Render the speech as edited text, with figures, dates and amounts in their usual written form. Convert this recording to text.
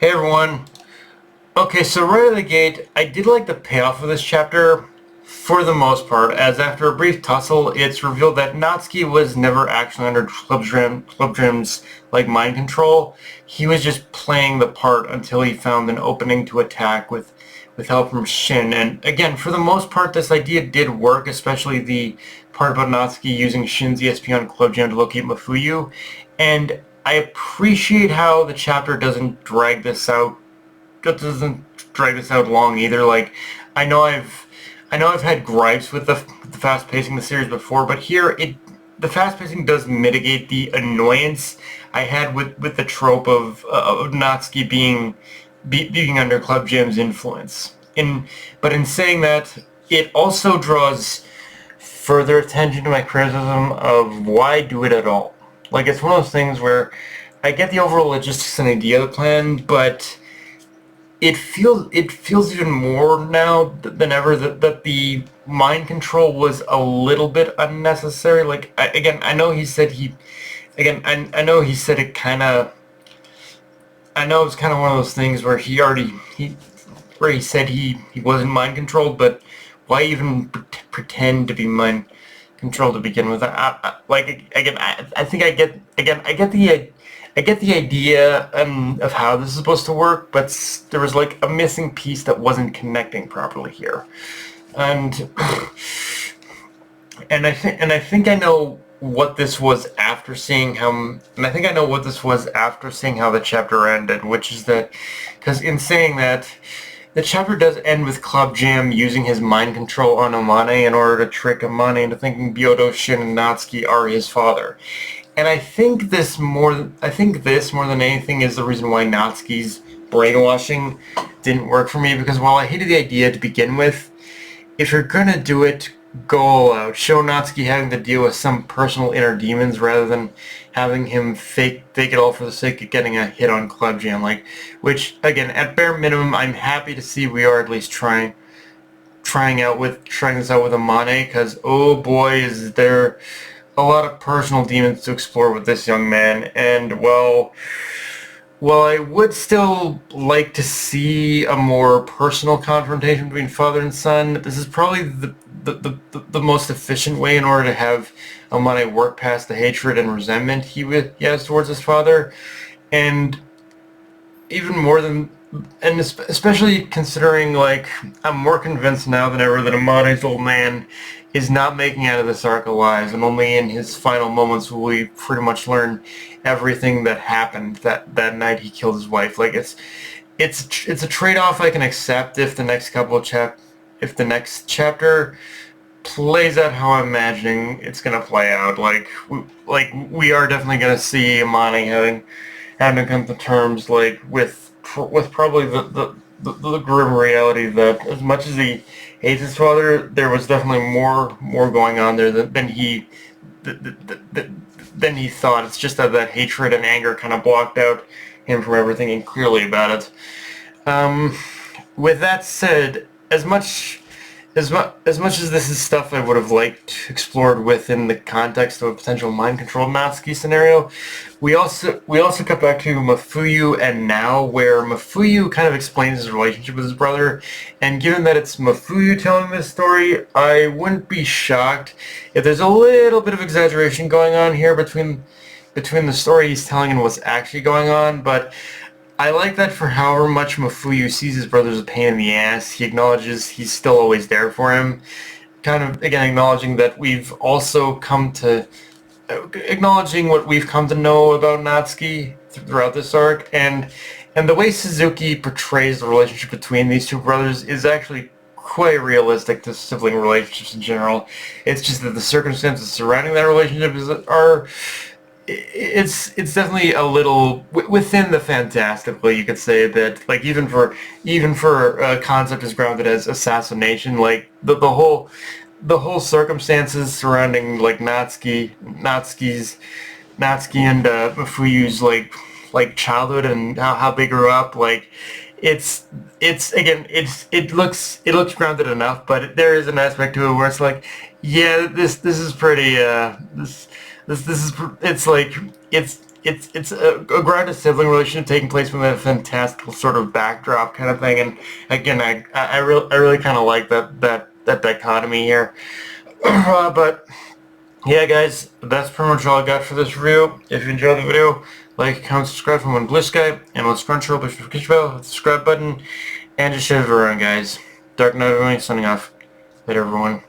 Hey everyone. Okay, so right out of the gate, I did like the payoff of this chapter for the most part, as after a brief tussle, it's revealed that Natsuki was never actually under Club Dream's mind control. He was just playing the part until he found an opening to attack with help from Shin. And again, for the most part, this idea did work, especially the part about Natsuki using Shin's ESP on Club Jam to locate Mafuyu. And I appreciate how the chapter doesn't drag this out long either. Like, I know I've had gripes with the fast pacing of the series before, but here the fast pacing does mitigate the annoyance I had with the trope of Natsuki being under Club Jam's influence. But in saying that, it also draws further attention to my criticism of why do it at all. Like, it's one of those things where I get the overall logistics and idea of the plan, but it feels even more now than ever that the mind control was a little bit unnecessary. Like, I know he said I know he said it kind of. I know it's kind of one of those things where he said he wasn't mind controlled, but why even pretend to be mind controlled to begin with? I think I get the idea of how this is supposed to work, but there was like a missing piece that wasn't connecting properly here, and I think I know what this was after seeing how, and I think I know what this was after seeing how the chapter ended, which is that, because in saying that, the chapter does end with Club Jam using his mind control on Amane in order to trick Amane into thinking Byodo, Shin, and Natsuki are his father. And I think this more than anything is the reason why Natsuki's brainwashing didn't work for me, because while I hated the idea to begin with, if you're gonna do it, go all out. Show Natsuki having to deal with some personal inner demons rather than having him fake it all for the sake of getting a hit on Club Jam. Which again, at bare minimum, I'm happy to see we are at least trying this out with Amane, because oh boy, is there a lot of personal demons to explore with this young man. And well, I would still like to see a more personal confrontation between father and son. This is probably the most efficient way in order to have Amane work past the hatred and resentment he has towards his father. And even more than, and especially considering, like, I'm more convinced now than ever that Amane's old man is not making out of this arc alive, and only in his final moments will we pretty much learn everything that happened that night he killed his wife. Like, it's a trade-off I can accept if the next chapter plays out how I'm imagining it's gonna play out. We are definitely gonna see Amane having to come to terms, like, with probably the grim reality that as much as he hates his father, there was definitely more going on there than he thought. It's just that hatred and anger kind of blocked out him from ever thinking clearly about it. With that said, as much as this is stuff I would have liked explored within the context of a potential mind-controlled Natsuki scenario, we also cut back to Mafuyu and now, where Mafuyu kind of explains his relationship with his brother, and given that it's Mafuyu telling this story, I wouldn't be shocked if there's a little bit of exaggeration going on here between the story he's telling and what's actually going on, but I like that for however much Mafuyu sees his brother as a pain in the ass, he acknowledges he's still always there for him. Kind of, again, acknowledging what we've come to know about Natsuki throughout this arc, and the way Suzuki portrays the relationship between these two brothers is actually quite realistic to sibling relationships in general. It's just that the circumstances surrounding that relationship are it's definitely a little within the fantastical. You could say that, like, even for a concept as grounded as assassination, like the whole circumstances surrounding, like, Natsuki and Mafuyu's like childhood and how they grew up, like, it looks grounded enough, but there is an aspect to it where it's like, yeah, this is pretty this is, it's like, it's a grounded sibling relationship taking place with a fantastical sort of backdrop kind of thing. And again, I really kind of like that dichotomy here. But yeah, guys, that's pretty much all I got for this review. If you enjoyed the video, like, comment, subscribe from One Blue Sky, and let's Crunchyroll, push the notification bell, hit the subscribe button, and just share it around, guys. Dark Knight, everyone, signing off. Later, everyone.